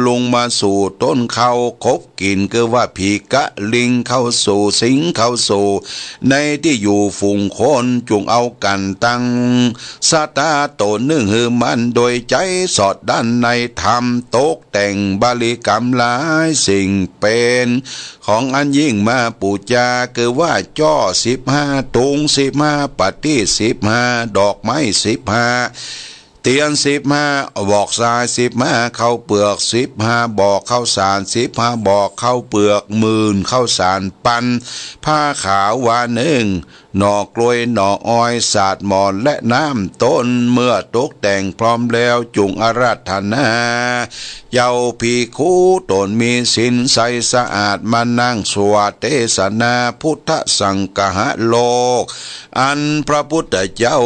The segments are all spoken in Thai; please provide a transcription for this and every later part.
ลงมาสู่ต้นเขาคบกินก็ว่าผีกะลิงเข้าสู่สิงเข้าสู่ในที่อยู่ฝูงคนจุงเอากันตั้งสตาโตนึ่งหือมันโดยใจสอดด้านในธรรมตกแต่งบาลีกรรมหลายสิ่งเป็นของอันยิ่งมาปูจาคือว่าจ้อ15ตุง15ปฏิ15ดอกไม้15เตียน15บอกทราย15ข้าวเปลือก15บอกข้าวสาร15บอกข้าวเปลือก10,000ข้าวสารปันผ้าขาววาหนึ่งหน่อกล้วยหน่ออ้อยสาดหมอนและน้ำต้นเมื่อตกแต่งพร้อมแล้วจุงอาราธนาเจ้าพีคูตนมีศีลใสสะอาดมานั่งสวดเทศนาพุทธสังฆะโลกอันพระพุทธเจ้า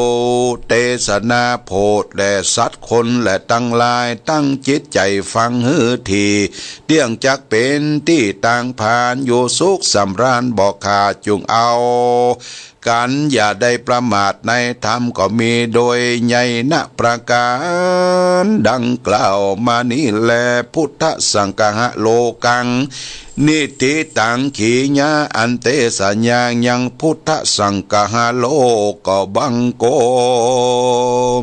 เทศนาโพธและสัตว์คนและตั้งหลายตั้งจิตใจฟังหือทีเตี้ยงจักเป็นที่ต่างผ่านอยู่สุขสำราญบอกขาดจุงเอากันอย่าได้ประมาทในธรรมก็มีโดยใหญ่นะประการดังกล่าวมานี้แลพุทธสังฆะโลกังนิติตังขีญาอันเตสัญญายังพุทธสังฆะโลกบังโก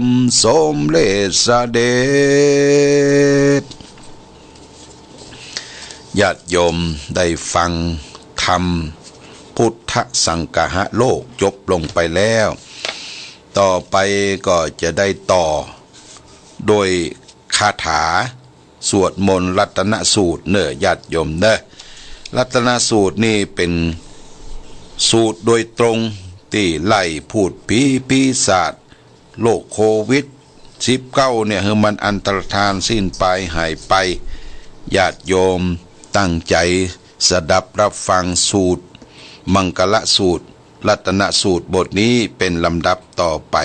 มสมเลสเดชญาติโยมได้ฟังธรรมพุทธสังฆะโลกจบลงไปแล้วต่อไปก็จะได้ต่อโดยคาถาสวดมนต์รัตนสูตรเน้อญาติโยมเน้อรัตนสูตรนี่เป็นสูตรโดยตรงที่ไล่พูดผีปีศาจโรคโควิด19เนี่ยคือมันอันตรธานสิ้นไปหายไปญาติโยมตั้งใจสดับรับฟังสูตรมังกลสูตรรัตนสูตรบทนี้เป็นลำดับต่อไป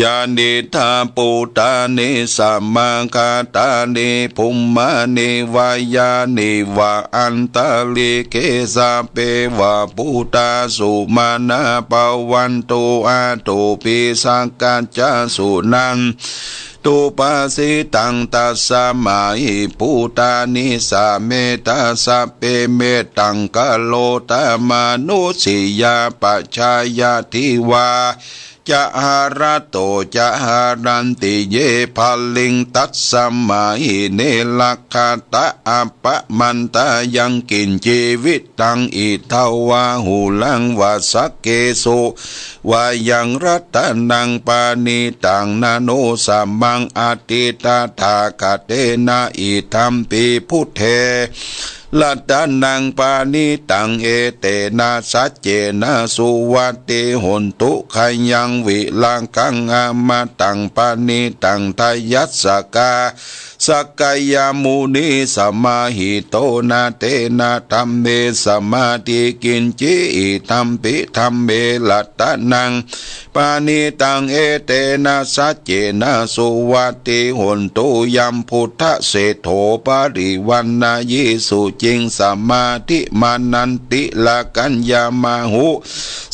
ยานิธาปูตานิสัมมาคาตานิภุมมานิวายานิวาอันตาลิเกสาเปวะปูตาสุมานาปวันตุอาตุปิสักกัจจสุนันตุปัสสิตังตัสสะมาหิภูตานิสาเมตาสัพเพเมตังกะโลตมานุสิยาปัจจายทิวาจะหาระโตจะหารันติเยภัลลิงตัสสมาหิเนลักขตะอัปปะมันตายังกินชีวิตตังอิทาวาหูลังวาสักเกสุวายังรัตนังปานิตังนาโนสัมมังอาติตาทากเตนะอิธัมปิพุทเทลัตตานังปานิตังเอเตนะสัจเจนะสุวัติหนตุขยังวิลังกังอามาตังปานิตังทายัสสกาสักกายมุนีสมาหิโตนาเตนะธัมเมสมาธิกินจิอิธัมปิธัมเมลัตตานังปานิตังเอเตนะสัจเจนะสุวัติหนตุยัมพุทธเศโธปริวันนายิสุจิงสมาธิมานันติลากัญญามาหุ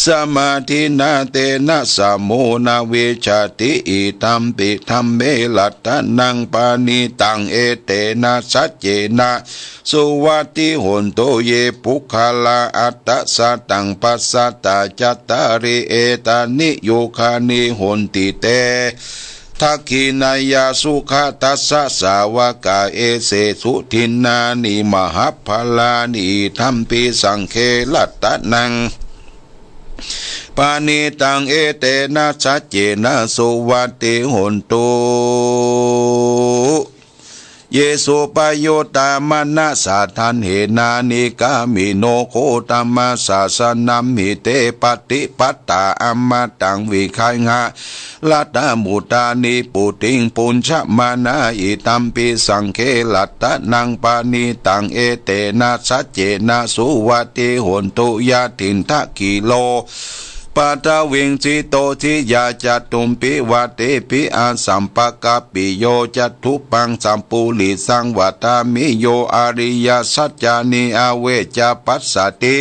สมาธินาเตนะสมุนาเวชติอิธัมปิธัมเมลัตตานังปานิตังเอเตนะสัจเจนะสุวัติหนโตเยปุคลาอัตตสัตตังปัสสัตตาจัตตาริเอตานิโยคานิหนติเตทักขินายาสุขตัสสะสาวกาเอเสสุทินนานิมหัพพลานิธัมปิสังเคลัตตะนังปานิตังเอเตนะสัจเจนะสุวัติหนตุเยสุปโยตามนะสาทันเหนานิกามิโนโคตมัสสะสนัมหิเตปฏิปัตตาอมตังวิคัยงะลัตตมุตานิปุติงปุญชมานาอิตัมปิสังเคลัตตะนังปานิตังเอเตนะสัจเจนะสุวัติหนตุยาทินทะกิโลปัตวิงจิโตทิยาจัตุมปิวัติปิอาสัมปะกะปิโยจัตถุปังสัมปุลิสังวัตามิโยอริยสัจจานิอเวจปัสสติ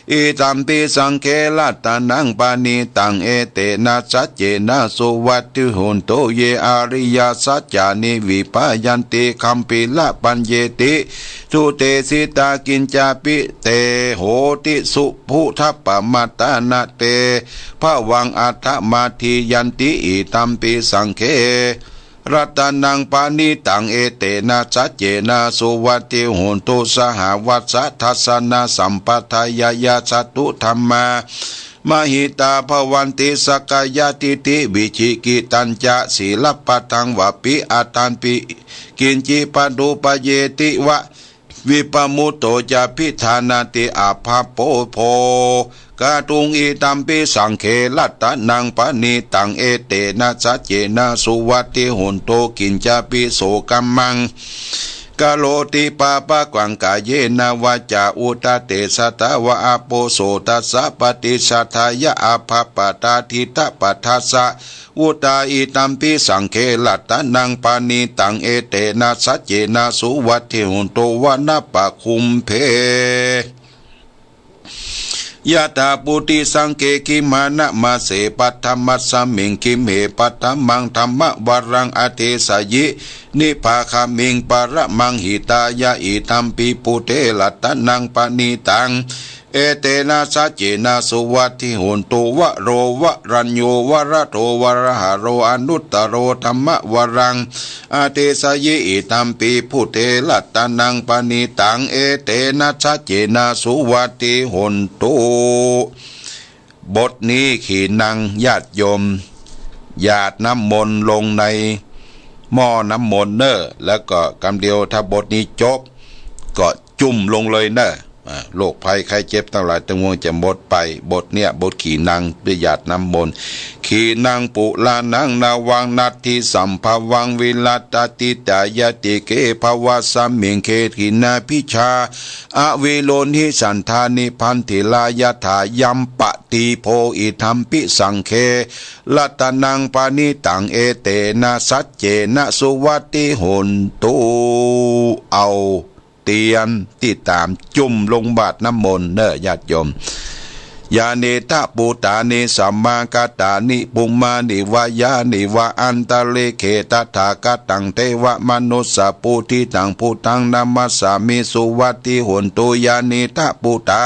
เ อิตัมปิสังเคลัตตานังปานิตังเอเตนะสัจเจนะสุวัตติหุนโตเยอริยสัจจานิวิปายันติคัมปิละปัญเยติสุเตสิตากินจาปิเตโหติสุพุทธปมัตตานะเตภวังอัฏฐมาทิยันติอิตัมปิสังเครัตนังปานิตังเอเตนะสัจเจนะสุวัตติหุนตุสหวัสสะทัสสนะสัมปทายายาสตุธรรมามหิตาภวันติสกายติติวิชิกิตัญจะศีลปัตังวะปิอาตันปิกินจิปดุปเยติวะวิปมุตโตจะพิธานาติอาภาโปโพกาตุงอิตัมปิสังเคลัตตานังปณิตังเอเตนะสัจเจนะสุวัตติหุนโตกินจาปิโสกัมมังกาโลติปาปะกวังกาเยนาวาจาอุตเตสตาวะอาโปโสตัสสะปฏิสัทธายะอาภาปตาทิตะปัฏฐัสสะอุตาอิตัมปิสังเคลัตตานังปานิตังเอเตนะสัจเจนะสุวัตถิหุนโตวะนะปะคุมเพยะตาปุติสังเกกิมานะมาเสปัตถมัสสมิงคิมเหปัตถมังธรรมวรังอเทสยินิภาคามิงปะระมังหิตายะอิตัมปิปุเตลัตตนังปณิตังเอเตนะสัจเจนะสุวัตถิหุนตุวะโรวะรัญโยวะระโตวะระหะโรอนุตตโรธรรมวรังอเทสยิอิตัมปิปุเตลัตตนังปณิตังเอเตนะสัจเจนะสุวัตถิหุนตุบทนี้ขีนังญาติโยมหยาดน้ำมนต์ลงในหม้อน้ำมนต์เนอะแล้วก็คำเดียวถ้าบทนี้จบก็จุ่มลงเลยเนอะโรคภัยไข้เจ็บทั้งหลายทั้งมวลจะหมดไปบทเนี่ยบทขีนังด้วยหยาดน้ำมนต์ขีนังปุลานังนาวังนัตถิสัมภวังวิลัตติตายติเกภวะสัมมิงเคทินาพิชาอวิโลนิสันธานิพันธิลายถายัมปติโพอิธัมปิสังเคลัตนังปานิตังเอเตนะสัจเจนะสุวัตติหุนตุเอาเตียนที่ตามจุ่มลงบาทน้ำมนต์เนอะญาติโยมยาเนตะปูตานิสัมมากาตานิปุมมานิวายานิวะอันตะเลเขตถากตังเทวมนุสสปุถิตังพุตังนามัสสามิสุวัตติหุนตุยาเนตะปูตา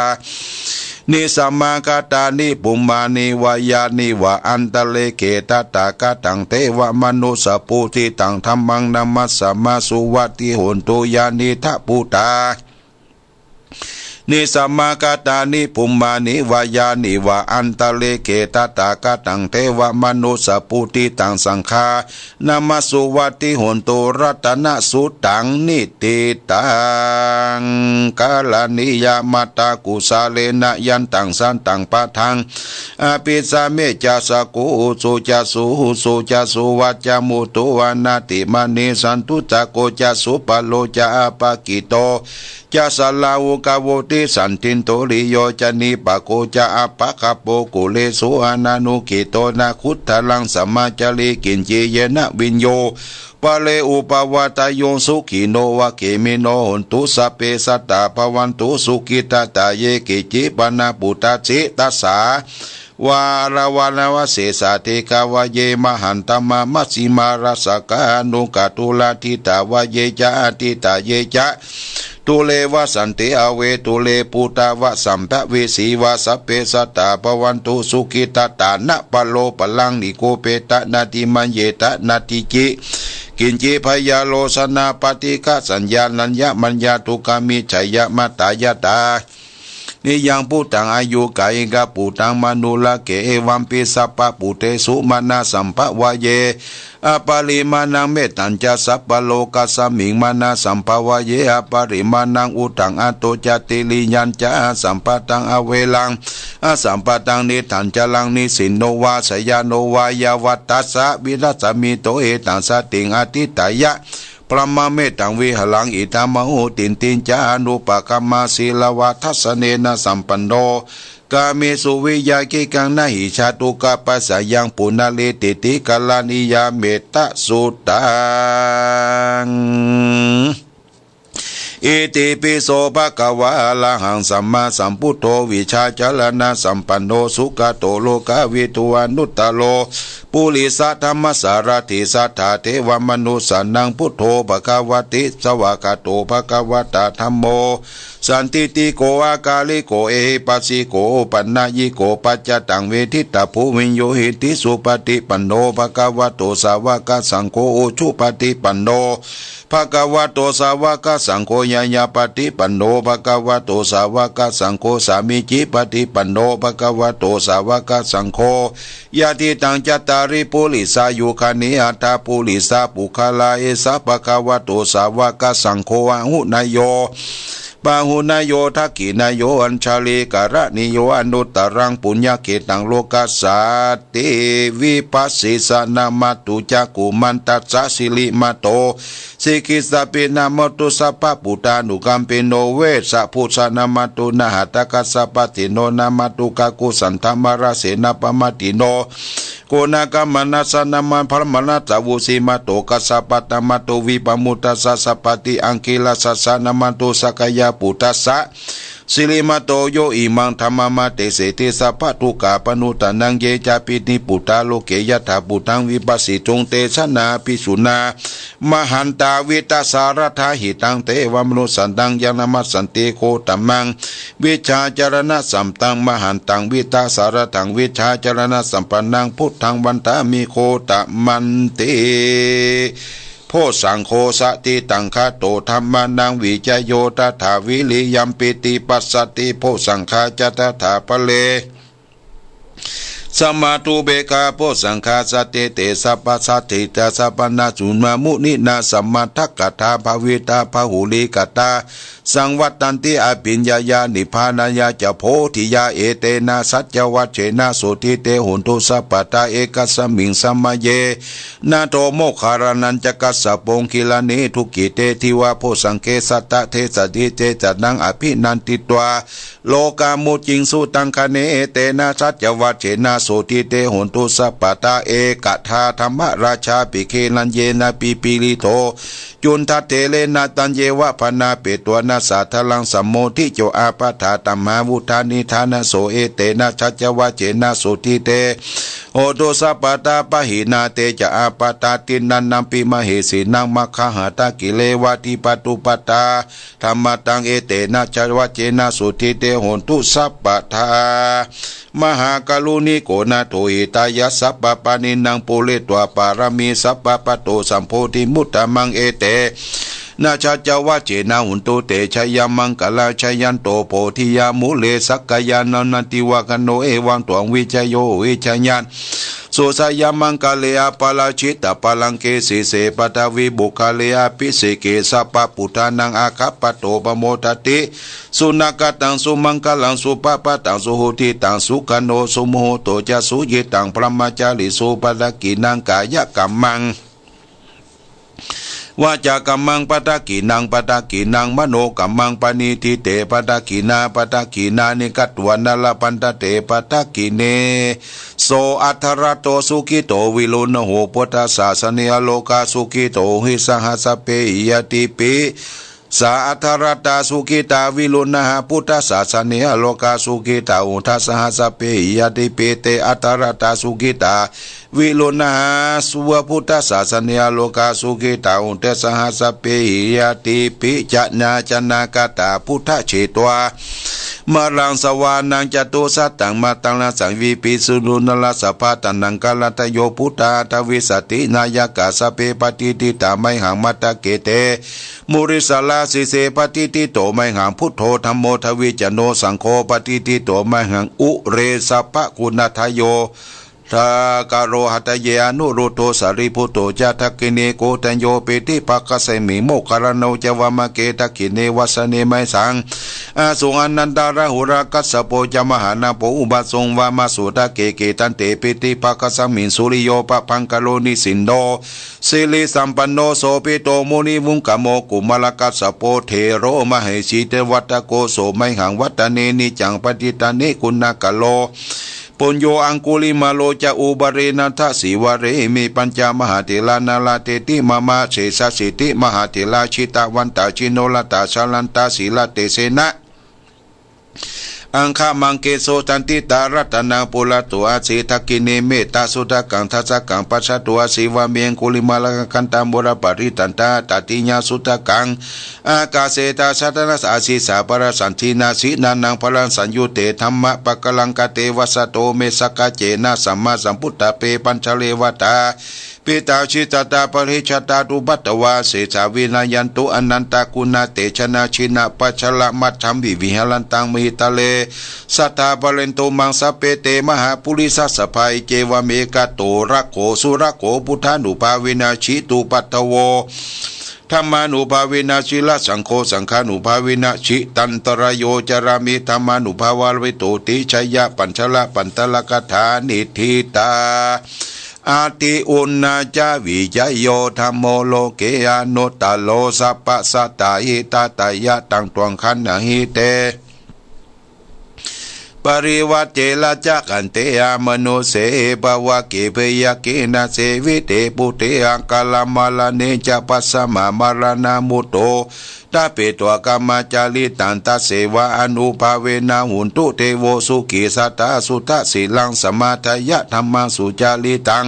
นิสัมมากาตานิปุมมานิวายานิวะอันตะเลเขตถากตังเทวมนุสสปุถิตังธัมมังนามัสสามาสุวัตติหุนตุยาเนตะปูตานิสัมมากาตานิปุมมานิวายานิวะอันตะเลเกตตากาตังเทวมนุสปุติตังสังฆานามาสุวัติหุนตุรัตนะสุตังนิติตังกาลานิยามาตากุสาเลนะยันตังสันตังปะทังอภิสาเมจาสกุสุจาสุจาสุวัจจามุตุวานาติมานิสันตุตะโกจาสุปโลจาปะกิโตจาสลาวุกาโวติสันตินโตริโยจานิปะโกจาอปะคาโปกุเลสุอานานุกิโตนาคุตตะลังสัมมาจาริกินเจเยนะวินโยปะเลอุปวาตโยสุขิโนวะเกมิโนหุนตุสัพเพสัตตาภวันตุสุขิตาตาเยกิจิปนาปุตตะจิตัสสาวาราวานาวเสสาเทกาวเยมหันตมามัสสิมาราสกานุกาตุลาทิตาวเยจะอติตาเยจะตุเลวะสันติอเวตุเลปุตาวะสัมภเวสีวะสัพเพสัตตาภวันตุสุขิตาตานะปะโลปะลังนิโกเปตะนาติมันเยตะนาติจิกินจิพยาโลสนาปฏิฆะสัญญานัญญะมัญญาตุกามิชัยยะมัตตายตานิยังปุตังอายุกายกะปุตังมนุลเกวัมปิสัพพะปุเตสุมานาสัมภวะเยอปาริมานังเมตัญจะสัพพโลกัสสมิงมานาสัมภวะเยอปาริมานังอุตังอโตจติลิยัญจะสัมปตังอเวลังสัมปตังนิทันจะลังนิสินโนวาสยานโนวายาวัตตัสสะวิรัสมิโตเอตังสติงอติตายะปรมาเมตังวิหลังอิตามหูตินตินจานุปกรรมาศีลวัทัสเนนะสัมปันโนกาเมสุวิยากิกังนาหิชาตุกาปัสสายังปุณเลติติกาลานิยาเมตตสุตัง อิติปิโสภะคะวะอะระหังสัมมาสัมพุทโธวิชาจารณะสัมปันโนสุขโตโลกวิทูอนุตตโลปุริสธรรมสารติสัทธาเทวมนุสานังพุทโธภะคะวะติสวากาโตภะคะวะตาธัมโมสันติติโกอากาลิโกเอหิปัสสิโกปันนายิโกปัจจตังเวทิตาภูวิญโยหิติสุปฏิปันโนภะคะวะโตสาวกสังโฆโอชุปฏิปันโนภะคะวะโตสาวกสังโฆยายาปฏิปันโนภะคะวะโตสาวกสังโฆสามิจิปฏิปันโนภะคะวะโตสาวกสังโฆยะติตังจัตตาริปุริสายุคานิอัตตาปุริสาปุคลาเอสะภะคะวะโตสาวกสังโฆอะหุนายโยปาหุนายโยทักขินายโยอัญชาลีกะระนิโยอนุตตรังปุญญเกตังโลกัสสาติวิปัสสิสนามาตุจักกุมันตัสสะสิลิมาโตสิกิสปินามตุสัพพปุตานุกัมปิโนเวสะพุสานามาตุนาหตกัสสะปติโนนามาตุกากุสันธมาราเสนาปมาติโนโกนากามนัสนามันพรมนัสวุสีมาโตกัสสะปตมาตุวิปมุตตสัสสะปติอังคิลสัสสะนามาตุสักยาปุตัสสะสิริมาโตโยอิมังธรรมมาเตเสติสัพพทุกาปนุตานังเยจาปินิปุตตาโลเกยถาปุตังวิปัสสิจงเตชนาปิสุนามหันตาวิตาสารทาหิตังเตวมนุสันตังยานามัสสันติโคตัมมังวิชาจารณะสัมตังมหันตังวิตาสารทังวิชาจารณะสัมปันนังพุทธังวันตามิโคตมันเตโพสังโฆสติตังคาโตธรรมานังวิจโยตถาวิริยัมปิติปัสสติโพสังฆาจตถาปะเลสมาตุเบกาโพสังฆาสติเตสัพพสัตถิตาสัพพนาจุนมามุนินาสัมมาทักกถาภาวิตาภาหุลิกตาสังวัตตันติอภิญญายานิพานายาจะโพธิยาเอเตนะสัจวัชเชนะโสติเตหุนตุสัพพตาเอกสมิงสัมมาเยนาโตโมคารนันจกัสสะปงคิลานิทุกิเตทิวาโพสังเกสัตตะเทสติเจจัดนังอภินันติตวาโลกามุจิงสุตังคเนเตนะสัจวัชเชนะโสติเตหุนตุสัพพตาเอกทาธรรมราชาปิเคลันเยนะปิปิลิโทจุนทัตเตเลนะตันเยวะพนาเปตัวนาสาทลังสัมโมทิโจอาปาถาตัมมาวุธานิธานะโสเอเตนะชัจวะเจนะโสติเตโอโตสัพพตาปะหินาเตจะอาปาตาตินันนัมปิมเหสีนังมัคคหาตากิเลวะติปตุปตาธรรมตังเอเตนะชัจวะเจนะโสติเตโหนตุสัพพทามหากาลุนิโกนาโทหิตายะสัพพปานินังปุเรตวปารมีสัพพปโตสัมโพธิมุตตมังเอเตนาชาจาวะเจนะหุนโตเตชยามังกลาชยันโตโพธิยามุเลสักกายานันติวะกโนเอวังตวงวิจโยวิชยันโสสยามังกะเลอาปาลาชิตาปาลังเกสีเสปตาวิบุคาเลอาปิเสเกสัพพปุทานังอาคัปปโตปโมทติสุนักตังสุมังกลังสุปปะตังสุโหติตังสุขโนสุโมโหโตจะสุเยตังพระมจาริสุปดกินังกายกัมมังวาจากัมมังปตะกินังปตะกินังมโนกัมมังปณิทิเตปตะกินาปตะกินานิกัตวันนาลปันตเตปตะกิเนโสอัทรโตสุขิโตวิลุนโหพุทธศาสนิอโลกาสุขิโตหิสหัสเปยติปิสาอัทรตาสุขิตาวิลุณหาพุทธศาสนิอโลกาสุขิตาอุทัสหัสเปยติปิเตอัทรตาสุขิตาวิลุณหาสุวพุทธศาสนิอโลกาสุขิตาอุทัสหัสเปยติปิจนาจนากตาพุทธเฉตวามรังสวานังจตุสัตตังมาตังลาสังวิปิสุรุนลาสภาตันังกาลตโยพุทธาทวิสตินายกาสเปปฏิทิตาไมหังมัตตะเกเตมุริสลาสิเสปฏิทิโตไมหังพุทโธธรรมโมทวิจโนสังโฆปฏิทิโตไมหังอุเรสัพพะกุณทโยทากโรหัตเยอนุรุโตสาริพุโตจัตกิเนโกตัญโยเปติปักขเสมิโมคารโนจวามะเกตกิเนวัสเนไมสังอาสุอนันตาระหุรากัสสโปจมหานาโปอุบาสงวามาสุตะเกเกตันเตเปติปักขสมินสุริโยปะพังกโลนิสินโดสิริสัมปันโนโสปิโตมุนิวุงกโมกุมลกัสสโปเทโรมเหสีเทวัตโกโสไมหังวัตเนนิจังปฏิตานิกุณกโล ปุญโยอังคุลิมาโลจะอุบเรนัทสิวเรมีปัญจมหาเถลานาลาเตติมามาเสสสิติมหาเถลาชิตาวันตาชิโนลตาชาลันตาศิลาเตเสนะอังคามังเกโสตันติตารัตนาปุระตัวสีทักกิเนเมตตาสุตกังทัสกังปัสสตัวสีวาเมียงกุลิมาลคันตามบุรปริตันตาตติญาสุตกังอากาเสตาสัตนัสอาศิสาปรสันทินาสีนานังพลังสัญยุเตธรรมะปะกลังกเตวัสโตเมสกะเจนะสัมมาสัมพุทธะเปปัญชเลวตาปิตาชิตตาปริชตาตุบัตวาเสสาวินายันตุอนันตากุณาเตชนะชินะปัชละมัทธัมวิวิหลันตังมิตะเลสัทธาบาเลนโตมังสเปเตมหาปุริสัสภัยเจวเมกะโตระโขสุระโขพุทธานุภาวินาชิตุปัตตโวธรรมานุภาวินาชิละสังโฆสังฆานุภาวินาชิตันตรโยจารามิธรรมานุภาวาวิโตติชัยยะปัญชละปันตละกถานิทิตาอาติอุณนาจาวิจโยธรรมโมโลเกอนุตตโลสัพพะสัตตาหิตาตายะตังตวงขันนาหิเตปริวัตเจลจักขันเตอมโนเสปวะเกเปยะเกนะเสวิเตปุเตอังกาลมาลเนจะปัสสมามารณามุตโตตาเปตัวกรรมจาริตันตเสวะอนุภาเวนะหุนตุเทโวสุขีสัตตาสุตสิลังสมาทายะธรรมังสุจาริตัง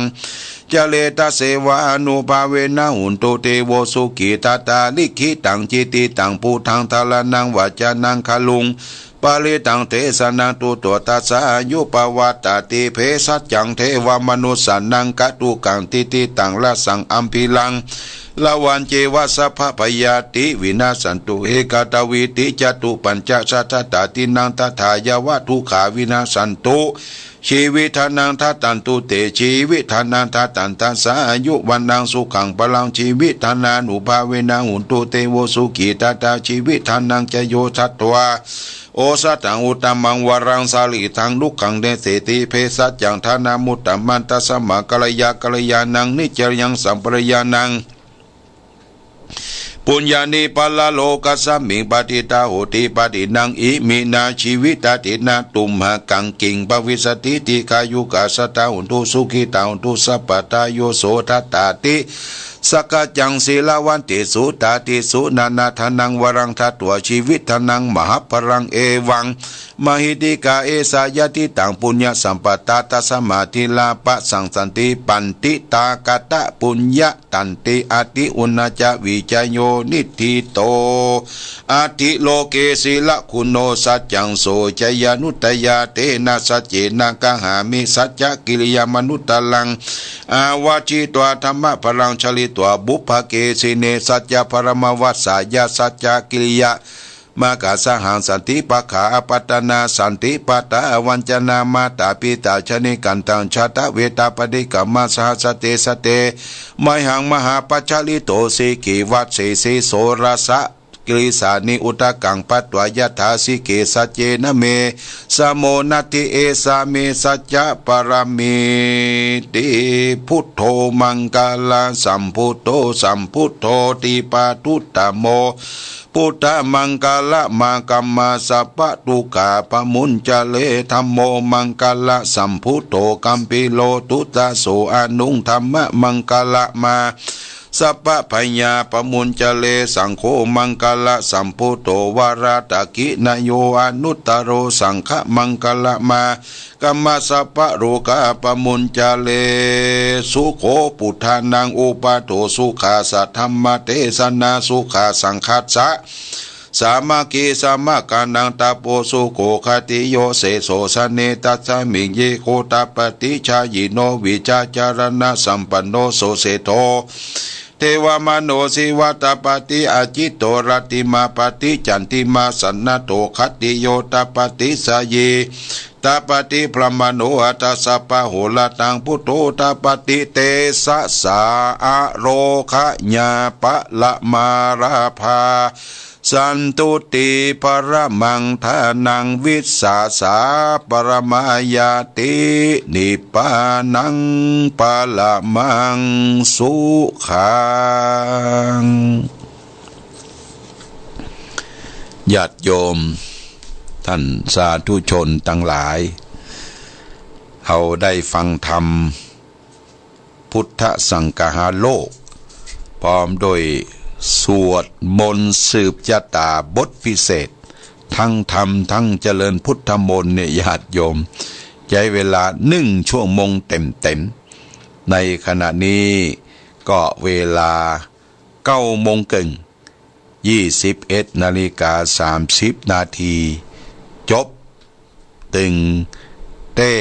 จเลตเสวะอนุภาเวนะหุนตุเทโวสุขีตตาลิขิตังจิติตังปูทังทาลนังวาจานังคลุงปาลิตังเทสนังตุตัวตัสสะยุปวัตติเพสัจจังเทวมนุสานังกตุกังติติตังละสังอัมพิลังละวันเจวะสัพพพยาติวินาสันตุเอกาตวิติจตุปัญจสัทธาตินังตถายาวะทุขาวินาสันตุชีวิทานังทัตันตุเตชีวิทานังทัตันตัสสะอายุวันนังสุขังพลังชีวิทานานุภาเวนังหุนตุเตโวสุขีตตาชีวิทานังจโยชัตตวาโอสัตังอุตตมังวรังสาลิทังลุกขังเดเสติเพสัจจังธานามุตตมันตัสสมะกัลยานังนิจยังสัมปรยานังปุญญานิปัลลโลกัสสมิงปฏิตาโหติปฏินังอิมินาชีวิตตินาตุมหะกังกิงปวิสติติกายุกาสตาหุนตุสุขิตาหุนตุสัพพตาโยโสทัตตาติสกัจจังศีลวันติสุตาติสุนานาทนังวรังทัตัวชีวิตทนังมหาพรังเอวังมหิติกาเอสายติตังปุญญสัมปตาตัสมาธิลาปะสังสันติปันติตากตะปุญญตันติอติอุณจวิจโยนิธิโตอาทิโลเกศีลคุณโนสัจจังโสจยานุตยาเตนะสัจเจนะกหามิสัจจกิริยามนุตตลังอาวาจิตวธรรมะพลังชลิตัวบุพเกสิเนสัจจปรมวัสสายาสัจจกิริยามากาสหังสันติปะขาปัตนาสันติปัตตาวัญจนามาตาปิตาชนิกันตังชาตเวตาปฏิกรรมสหสเตสเตมหังมหาปัจจลิโตสิกิวัตเสสิโสรสะกิริสานิอุตกังปัตวายถาสิเกสัจเจนะเมสโมนัติเอสามิสัจจะปรมิติพุทโธมังกาลสัมพุทโธสัมพุทโธติปาทุตตโมพุทธมังกาละมากัมมาสัพพะตุกาปมุญจเลธัมโมมังกาละสัมพุทโธกัมปิโลตุตะโสอนุงธรรมะมังกาละมาสัพพะพญาปมุญจเลสังโฆมังกาละสัมพุทโธวาราตกินโยอนุตตโรสังฆมังกาละมากัมมาสัพพะโรกาปมุญจเลสุโขปุถานังอุปาโตสุขาสัทธัมมเทศนาสุขาสังคัสสะสามากีสามากานังตาโปสุโกคติโยเสโสสเนตัสสมิงเยโคตาปฏิชายิโนวิจาจารณะสัมปันโนโสเสโทเทวมโนสิวัตปฏิอาจิตโตรติมาปฏิจันติมาสันนโตคติโยตปฏิสยีตปฏิพรหมโนอัตสัพพะโหลตังพุทโธตปฏิเตสะสาอโรคะญาปะละมาราภาสันตุติปรมังทานังวิสาสาปรมายาตินิพพานังปะละมังสุขังญาติโยมท่านสาธุชนทั้งหลาย เฮาได้ฟังธรรมพุทธสังฆาโลกพร้อมโดยสวดมนต์สืบชะตาบทพิเศษทั้งธรรมทั้งเจริญพุทธมนต์เนี่ยญาติโยมใช้เวลา1 ชั่วโมงเต็มในขณะนี้ก็เวลา9 โมงครึ่ง21:30 จบตึงเต้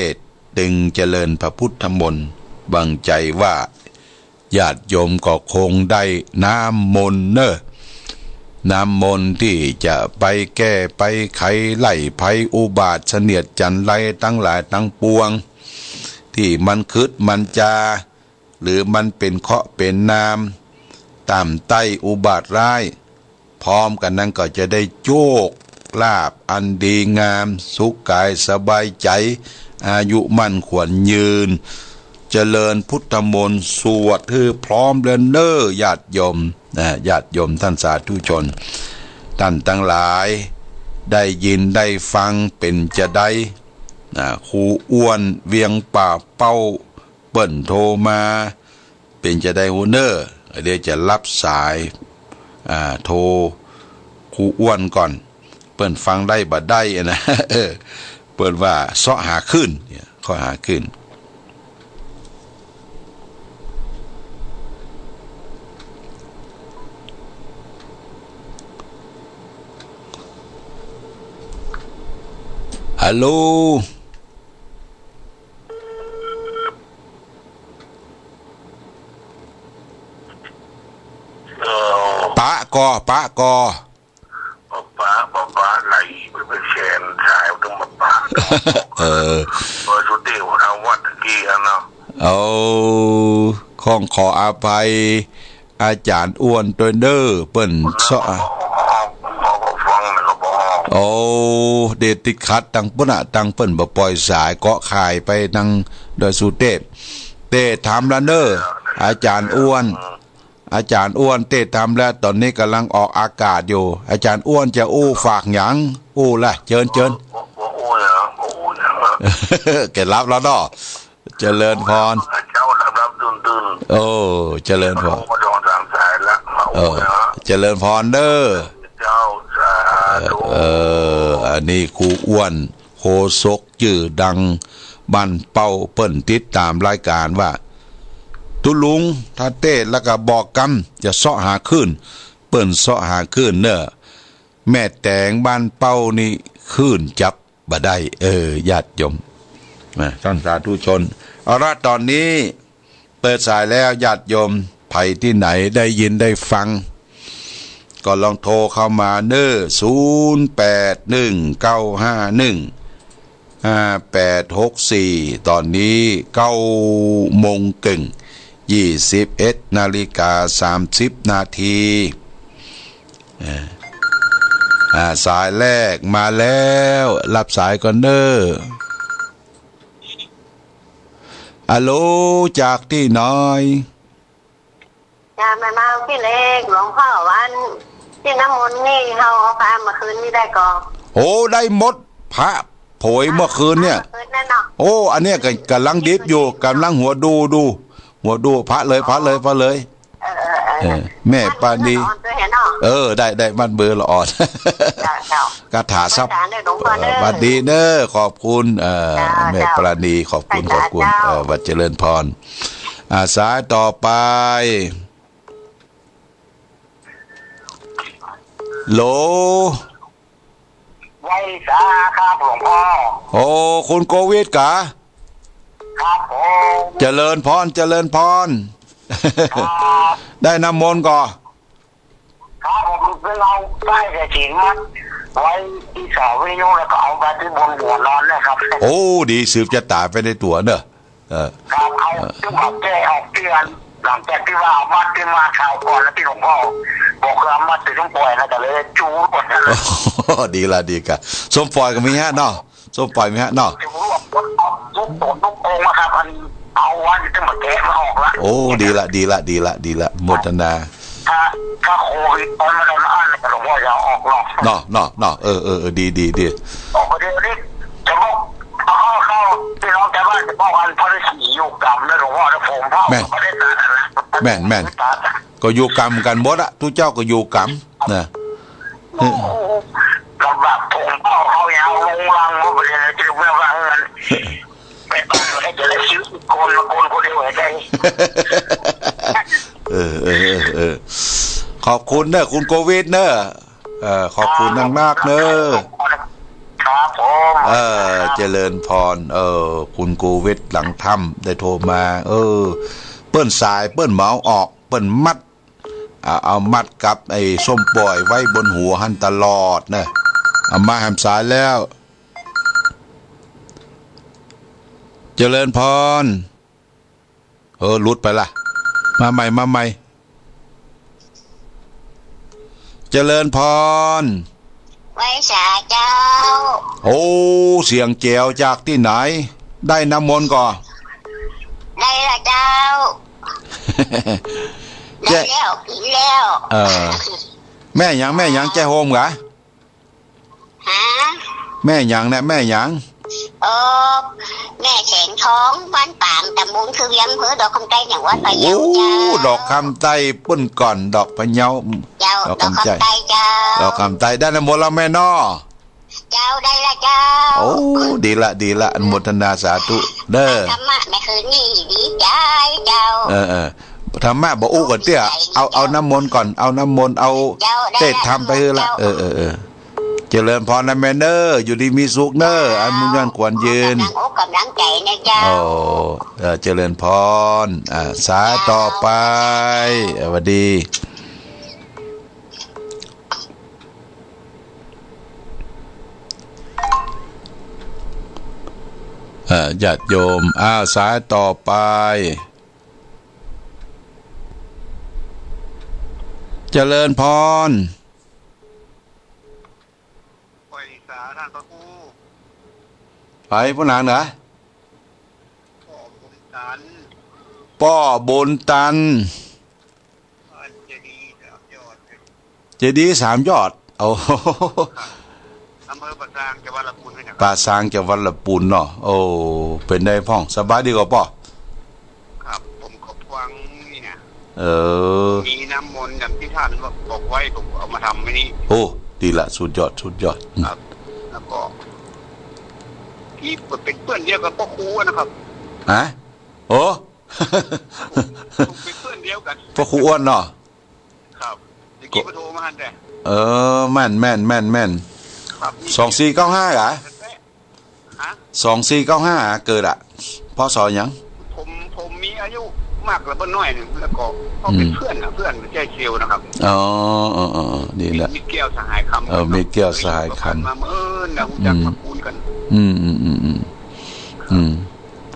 ตึงเจริญพระพุทธมนต์บังใจว่าญาติโยมก็คงได้น้ำมนต์เนอะน้ำมนต์ที่จะไปแก้ไปไขไล่ภัยอุบาทเสนียดจันไรทั้งหลายทั้งปวงที่มันคึดมันจาหรือมันเป็นเคราะห์เป็นนามตามใต้อุบาทร้ายพร้อมกันนั้นก็จะได้โชคลาภอันดีงามสุขกายสบายใจอายุมั่นขวัญยืนเจริญพุทธมนต์สวดคือพร้อมเดินเนอญาติโยมญาติโยมท่านสาธุชนท่านทั้งหลายได้ยินได้ฟังเป็นจะได้ครูอ้วนเวียงป่าเป้าเปิ้นโทรมาเป็นจะได้ฮูเนอร์เดี๋ยวจะรับสายโทรครูอ้วนก่อนเปิ้นฟังได้บ่ได้นะเปิ้นว่าเสาะหาขึ้นข้อหาขึ้นฮัลโหลปะกอปะไหลไปเชนชายต้องมาปะโดยสุดที่ทางวัดตะกี้เนาะเอาข้องขออภัยอาจารย์อ้วนตัวเด้อเปิ้นเสาะโอ้เดติคัดตังปุ่นตังเปิ้นบ่ปล่อยสายเกาะข่ายไปตังโดยสุเทพเต้ถามแล้วเด้ออาจารย์อ้วนเต้ทำแล้วตอนนี้กำลังออกอากาศอยู่อาจารย์อ้วนจะอู้ฝากหยังอู้ล่ะเชิญแกรับแล้วเนาะเจริญพรเจ้ารับตื่นโอ้เจริญพรเจริญพรเด้ออันนี้ครูอ้วนโคศกชื่อดังบ้านเป้าเปิ้นติดตามรายการว่าตุลุงถ้าเต้แล้วก็บอกกำจะเสาะหาขึ้นเปิ้นเสาะหาขึ้นเนอะแม่แตงบ้านเป้านี่ขึ้นจับบ่ได้ญาติโยมท่านสาธุชนเอาละตอนนี้เปิดสายแล้วญาติโยมไผที่ไหนได้ยินได้ฟังก็ลองโทรเข้ามาเน้อ0819515864ตอนนี้9 โมงครึ่ง21:30 สายแรกมาแล้วรับสายก่อนเด้อฮัลโหลจากที่น้อยมาพี่เล็กหลวงพ่อวันที่น้ำมนต์นี่เขาเอาพามาคืนนี่ได้ก่อนโอ้ได้หมดพระโผยเมื่อคืนเนี่ยโอ้อันเนี้ยกำลังดิบอยู่กำลังหัวดูพระเลยแม่ปานีได้บ้านเบอร์ละอ่อนกระถาซับบัดดีเนอขอบคุณแม่ปราณีขอบคุณวัดเจริญพรสายต่อไปโหลไว้สาครับหลวงพ่อโอ้คุณโควิดกะครับผมเจริญพรได้น้ำมนต์ก่อครับผมเราได้แต่ถิงมันไว้ที่เสาวิทยุแล้วก็เอาไปที่บนหัวนอนนะครับโอ้ดีสืบจะตายไปในตัวเนอะครับเอาที่ผมแก้ออกเตือนหลังจากที่ว่าวัดที่มาข่าวก่อนแล้วที่หลวงพ่อบอกว่ามาติดต้องปล่อยนะแต่เลยจูหมดเลยดีกะส้มปล่อยก็มีฮะเนาะส้มปล่อยมีฮะเนาะจูรวบทุกองค์นะครับมันเอาวันที่มาแกะมาออกละโอ้ดีละหมดนาถ้าโควิดตอนมาแล้วอันหลวงพ่อจะออกเนาะดีออกไปเดี๋ยวนี้จะเข้าพี่น้องแต่ว่าจะ พ่อวันพระฤาษีอยู่กรรมนะหลวงพ่อนะผมพ่อไม่ได้ตัดนะแม่นก็อยู่กรรมกันหมดอะทุกเจ้าก็อยู่กรรมนะลำบากผมพ่อเขายาวลงรังว่าไปเลยจะไม่ว่าเงินไปบ้านให้จะได้ซื้อคนละคนเดียวได้ ขอบคุณเนอะคุณโควิดเนอะขอบคุณมากเนอะครับผมเจริญพรคุณโควิดหลังถ้ำได้โทรมาเปิ้นสายเปิ้นเหมาออกเปิ้นมัดเอามัดกับไอ้ส้มปล่อยไว้บนหัวหันตลอดเนอะเอามาแหมสายแล้วเจริญพรหลุดไปละมาใหม่เจริญพรไว้สาเจ้าเสียงแจ๋วจากที่ไหนได้น้ำมนต์ก่อได้ละเจ้าได้แล้วกินแล้วแม่หยังแจ้โฮมกะฮะแม่หยังนะแม่หยังแม่แสงทองบ้านปางตำบลคือยังเพื่อดอกคำไต้อย่างวัดพะเยาเจ้าดอกคำไต้ปุ้นก่อนดอกพะเยาดอกคำไต้เจ้าดอกคำไต้ได้น้ำมนต์แล้วแม่นอเจ้าได้ละเจ้าดีละอนุโมทนาสาธุเด้อธรรมะแม่คืนนี้ดีใจเจ้าธรรมะบอกก่อนเตี้ยเอาน้ำมนต์ก่อนเอาน้ำมนต์เอาเต้ทำไปละเจริญพรนะแม่เนออยู่ดีมีสุขเนออันมุ่งมั่นควรยืนกำลังใจนะเจ้าเจริญพรสายต่อไปสวัสดีญาติโยมสายต่อไปเจริญพรไปผู้นานเหรอป้อบุญตันเจดีย์3 ยอดอำเภอป่าซางจังหวัดลำพูนป่าซางจังหวัดลำพูนเนาะเป็นได้พ่องสบายดีกว่าป้อครับผมก็ฟังนี่นะมีน้ำมนต์อย่างที่ท่านบอกไว้ผมเอามาทำไม่นี่ดีละสุดยอดครับแล้วก็ที่เป็นเพื่อนเดียวกับพ่อครูนะครับเป็นเพื่อนเดียวกันพ่อครูอ้วนเนาะครับเมื่อกี้มาโทรมาหันแต่แม่น2495เหรอ2495เกิดพศยังผมมีอายุมากแล้วน้อยนึงแล้วก็เขาเป็นเพื่อนใจเชียวนะครับดีละมีแก้วสหายคำมีแก้วสหายคำมานะจักมาคูณกัน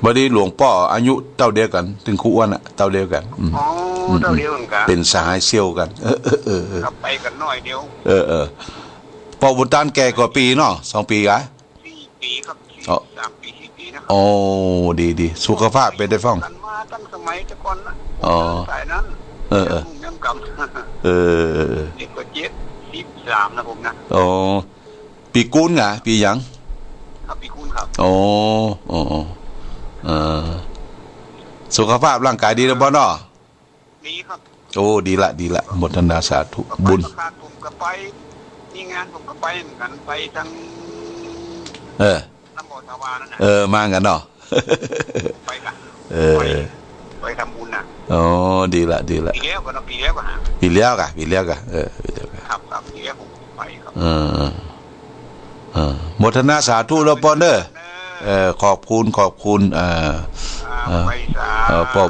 บัดนี้หลวงพ่ออายุเท่าเดียวกันถึงครูอ้วนเท่าเดียวกันเท่าเดียวกันเป็นสหายเซี่ยวกันครับไปกันน้อยเดียวพ่อบุญตันแก่กว่าปีเนาะ2 ปีกะ4 ปีครับ3 ปี 4 ปีนะดีสุขภาพเป็นได้ฟ้องมาตั้งสมัยแต่ก่อนนะสายนั้นยังกำเด็กกว่า73นะผมนะปีกุลปีหยังครับปีกุลครับสุขภาพร่างกายดีแล้วบ่เนาะดีครับดีละหมดนาสาธุบุญผมก็ไปนี่งานผมก็ไปเหมือนกันไปทั้งน้ำบ่อทวานั่นน่ะมากันเนาะไปกันไปทำบุญน่ะดีละปีแล้วก็ปีแล้วกะปีแล้วกะครับปีแล้วผมไปครับหมดนาสาธุแล้วปอนเด้อขอบคุณพ่อ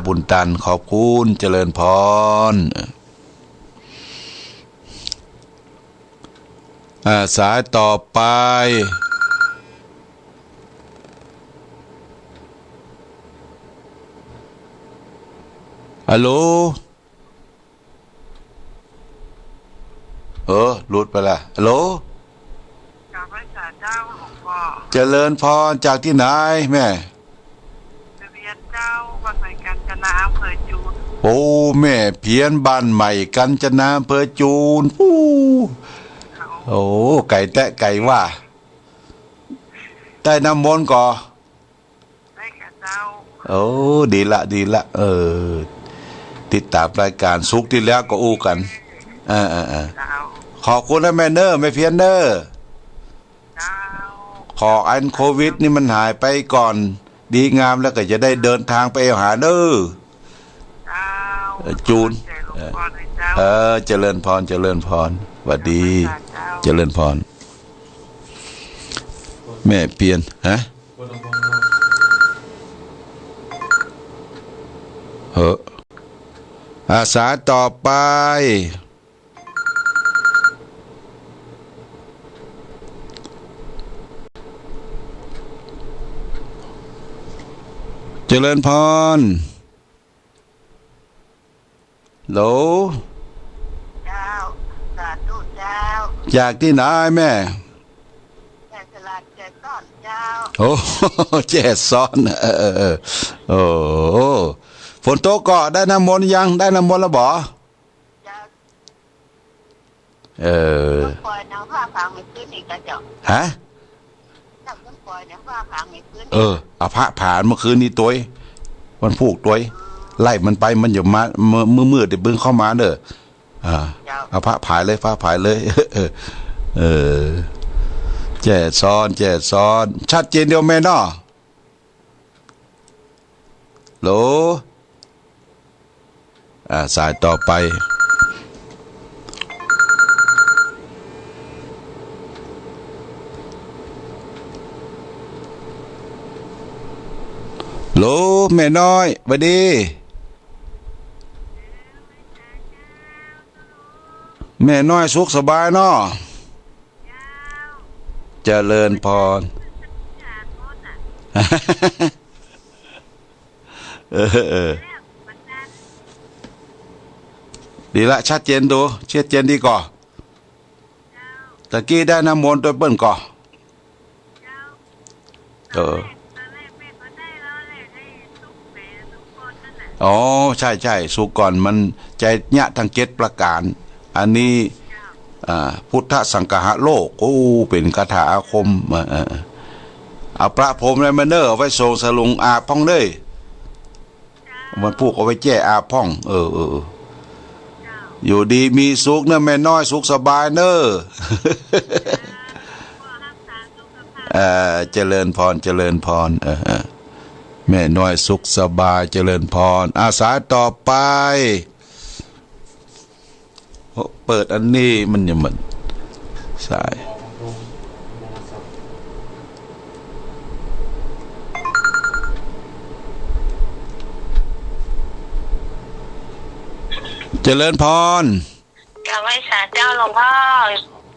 บุญตันขอบคุณเจริญพรสายต่อไปฮัลโหลหลุดไปละฮัลโหลเจริญพรจากที่ไหนแม่เพียนเจ้าบ้านใหม่กัญจนาอำเภอจูนแม่เพียนบ้านใหม่กัญจนาอำเภอจูนไก่แตะไก่ว่าได้น้ำมนต์ก่อได้กับเจ้า โอ้ดีละดีละติดตามรายการสุกที่แล้วก็อู้กันขอบคุณนะแม่เนอร์ไม่เพี้ยนเนอร์ขออันโควิดนี่มันหายไปก่อนดีงามแล้วก็จะได้เดินทางไปหาเด้อจูนเจริญพรเจริญพรสวัสดีเจริญพรแม่เปลี่ยนฮะอาสาต่อไปเจริญพรโหลเจ้าสาธุเจ้าจากที่ไหนแม่แก่สลัดแก่ต้อนเจ้าโอ้แจ๊ซ้อนโอ้ฝนตกก็ได้น้ำมนต์ยังได้น้ำมนต์แล้วบ่ปล่อยน้ำผ้าพังไม่ขึ้นอีกแล้วเจ้าฮะต้องปล่อยน้ำผ้าพังไม่ขึ้นเอาพระผ่านเมื่อคืนนี้ตัววันพูกตัวไล่มันไปมันอย่ามามืดเดี๋ยวบึ้งเข้ามาเด้อเอาพระผายเลยฟ้าผายเลยแจ๊ซ้อนชัดเจนเดียวแม่เนาะโหลสายต่อไปโหลแม่น้อยสวัสดีแม่น้อยสุขสบายเนาะเจริญพรดีละชัดเจนดูชัดเจนดีก่อตะกี้ได้น้ำมนต์ตัวเปิ้นก่ออ๋อใช่สุกก่อนมันใจยะทั้ง7ประการอันนี้พุทธสังฆะโลกโอ้เป็นคาถาอาคมเอาประพรมในมันเนอร์เอาไว้ทรงสลุงอาพ่องเลยมันพูกเอาไว้แจ้อาพ่องอยู่ดีมีสุขเนอะแม่น้อยสุขสบายเนอะเจริญพรแม่น้อยสุขสบายเจริญพรอาสาต่อไปเปิดอันนี้มันยังมันสายเจริญพรกราบไหว้สาเจ้าหลวงพ่อ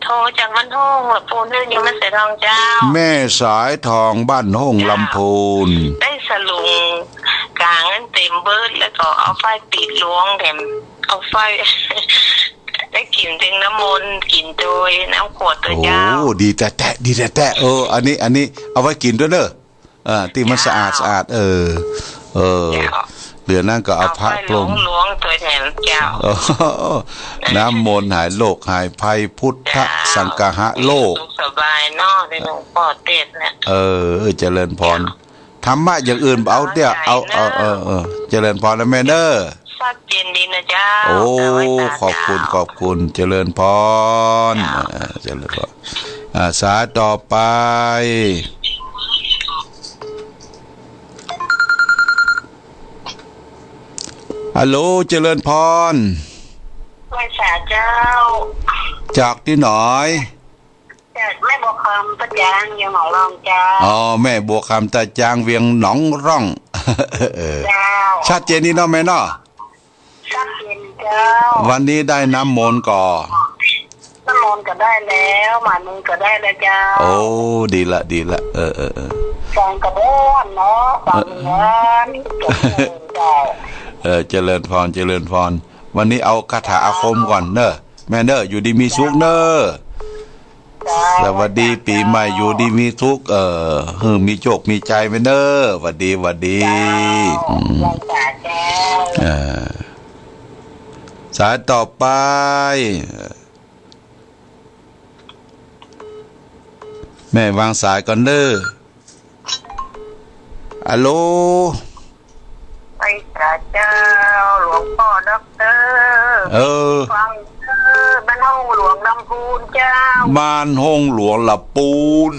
โทรจากบ้านทุ่งลำพูนเรื่องยังไม่เสร็จทองเจ้าแม่สายทองบ้านห้องลำพูนได้สลุงกลางนั้นเต็มเบิร์ดแล้วก็เอาไฟปิดล้วงแถมเอาไฟได้กลิ่นถึงน้ำมนต์กลิ่นโดยน้ำขวดตัวเจ้าโอ้ดีแต่อันนี้เอาไว้กินด้วยเด้อที่มันสะอาดเหลือนั่นก็เอาพระพรหมล้วงตัวแถมเจ้าน้ำมนต์หายโรคหายภัยพุทธสังฆะโลกสบายเนาะในหลวงพ่อเทศเนี่ยเจริญพรธรรมะอย่างอื่นเอาเดี๋ยวเอาเจริญพรนะแม่เด้อชัดเจนดีนะเจ้าโอ้ขอบคุณเจริญพรเจริญพรสาต่อไปฮัลโหลเจริญพรไหว้สาเจ้าจากที่ไหนจากแม่บัวคำตะจางเวียงหนองร่องเจ้าอ๋อแม่บัวคำตะจางเวียงหนองร่องชัดเจนนี่เนาะแม่เนาะชัดเจนเจ้าวันนี้ได้น้ำมนต์ก่อน้ำมนต์ก็ได้แล้วหมานึงก็ได้แล้วเจ้าโอ้ดีละฟังกระโดนเนาะฟังเงินเจริญพรวันนี้เอาคาถาอาคมก่อนเนอะแม่เนอะอยู่ดีมีสุขเนอะสวัสดีปีใหม่อยู่ดีมีทุกมีโชคมีใจไหมเนอะสวัสดีสายต่อไปแม่วางสายก่อนเนอะฮัลโหล พระเจ้าหลวงพ่อด็อกเตอร์ฟังบ้านห้องหลวงลำพูนเจ้าบ้านห้องหลวงลำปูน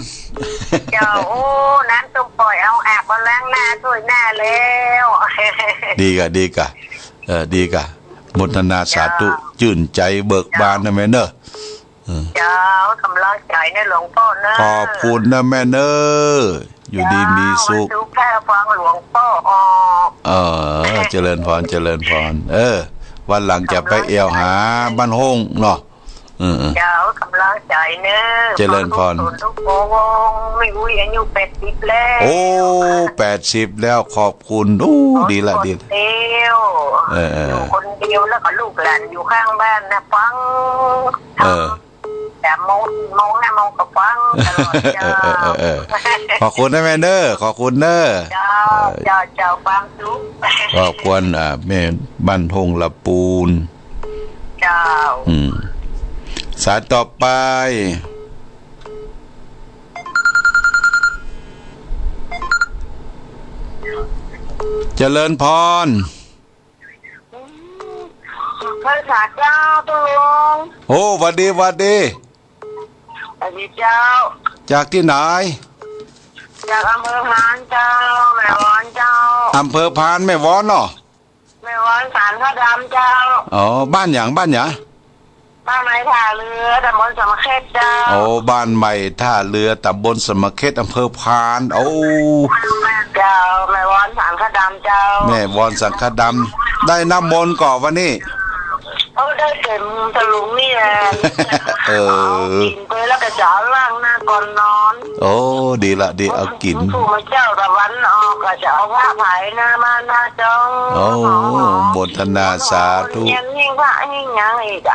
เจ้าโอ้น้ำต้มปล่อยเอาอาบมาล้างหน้าช่วยหน้าแล้วดีกะดีกะมุทนาสาธุชื่นใจเบิกบานนะแม่เนอะเจ้ากำลังใจในหลวงพ่อเนอะขอบคุณนะแม่เนอะอยู่ดีมีสุขแค่ฟังหลวงพ่อออกเจริญพรวันหลังจะไปเอวหาบ้านห้องเนาะเจ้ากำลังใจเนอะเจริญพรทุกวงไม่รู้อายุ80แล้วโอ้80แล้วขอบคุณดีละดีเดียวอยู่คนเดียวแล้วก็ลูกหลานอยู่ข้างบ้านนะฟังแต่มองกับฟังตลอดเจ้าขอบคุณนะแม่เนอะขอบคุณเนอะเจ้าฟังทุกขอบคุณแม่บ้านหงละปูนเจ้าสายต่อไปเจริญพรพระสาเจ้าตุลงโอ้วัดดีสวัสดีเจ้าจากที่ไหนจากอำเภอพานเจ้าแม่วอนเจ้าอำเภอพานแม่วอนเนาะแม่วอนสารพระดำเจ้าบ้านอย่างบ้านใหม่ท่าเรือตำบลสมเข็ดเจ้าบ้านใหม่ท่าเรือตำบลสมเข็ดอำเภอพานเจ้าแม่วอนสังฆดำเจ้าแม่วอนสังฆดำได้น้ำมนต์ก่อนวันนี้ได้เต็มตะลุงนี่แหละกินไปแล้วก็จะล้างหน้าก่อนนอนดีละดีเอากินผู้มาเจ้าตะวันออกก็จะเอาผ้าไผ่หน้ามาหน้าจองโมทนาสาธุยิ่งผ้ายิ่งยังอีก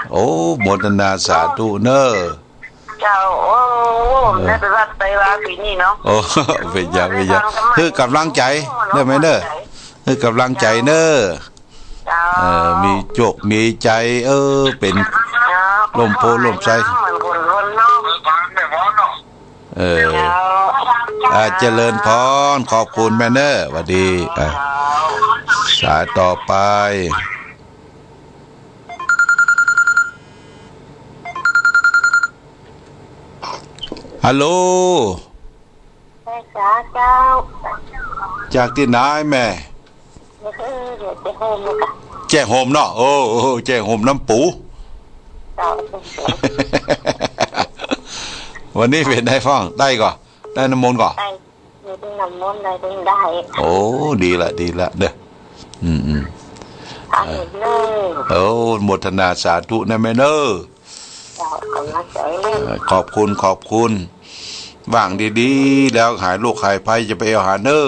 โมทนาสาธุเนอะเจ้าได้ไปวัดไปว่าปีนี้เนาะเป็นยังคือกำลังใจได้ไหมเนอะคือกำลังใจเนอะมีโจกมีใจเป็นลมโพลมใจเจริญพรขอบคุณแม่เนอร์สวัสดีสายต่อไปฮัลโหลจากที่ไหนแม่แจ้งโฮมเนาะแจ้งโฮมน้ำปูวันนี้เป็นได้ฟ้องได้ก่อได้น้ำมนต์ก่อได้น้ำมนต์ได้ดีละเด้อโมทนาสาธุนะแม่เนอขอบคุณว่างดีๆแล้วหายโรคหายภัยจะไปเอาหาเนอ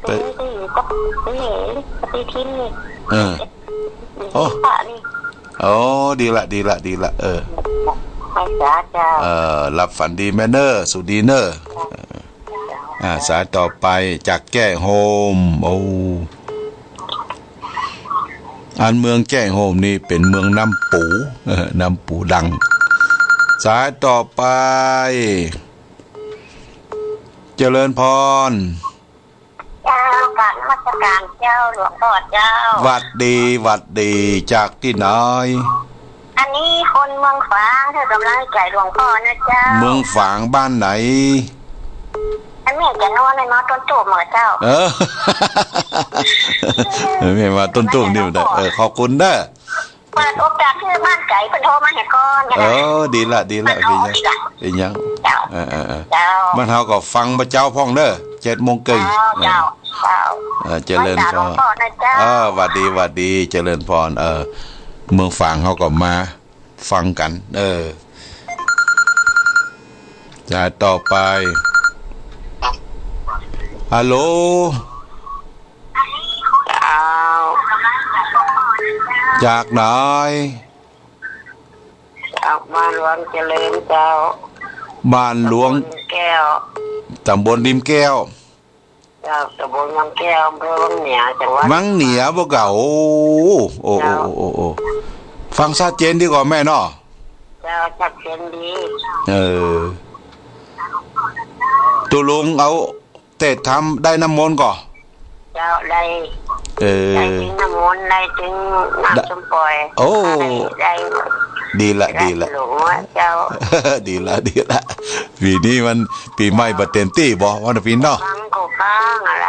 ไปอยู่กับไปทิ้งนี่ดีละไปสาเจ้าหลับฝันดีแม่เนอสุดีเนอสายต่อไปจากแก้โฮมอันเมืองแก้โฮมนี่เป็นเมืองน้ำปูดังสายต่อไปเจริญพรเจ้าการมัสการเจ้าหลวงพ่อเจ้าวัดดีจากที่ไหนอันนี้คนเมืองฝางเธอกำลังใจหลวงพ่อนะเจ้าเมืองฝางบ้านไหนอันนี้จะนอนในมาต้นตูบเหรอเจ้าไม่มาต้นตูบนี่มันขอบคุณเด้อเปิดโอกาสที่บ้านไก่เป็นโทรมาให้ก่อนดีละเป็นยังบ้านเฮาก็ฟังพระเจ้าพ่องเด้อ7 โมงเกินเจริญพรหวัดดีเจริญพรเมืองฝางเฮาก็มาฟังกันจะต่อไปฮัลโหลจากไหนจากบ้านหลวงเจริญเจ้าบ้านหลวงแก้วตำบลริมแก้วตำบลวังแก้วอำเภอวังเหนือจังหวัดวังเหนือบ่เก่าโอ้ฟังชัดเจนดีกว่าแม่เนาะชัดเจนดีตุลุงเอาเตะทำได้น้ำมนต์ก่อน เจ้าได้ เอ ได้ อ ถึงน้ำมนต์ได้ถึงน้ำส้มปล่อย โอ้ ได้ ดีละ ได้ ดีละ หลวงว่าเจ้า ดีละดีละปีนี้มันปีใหม่บัดเต็มที่บ่วันปีเนาะ ฟังก็ฟังอะไร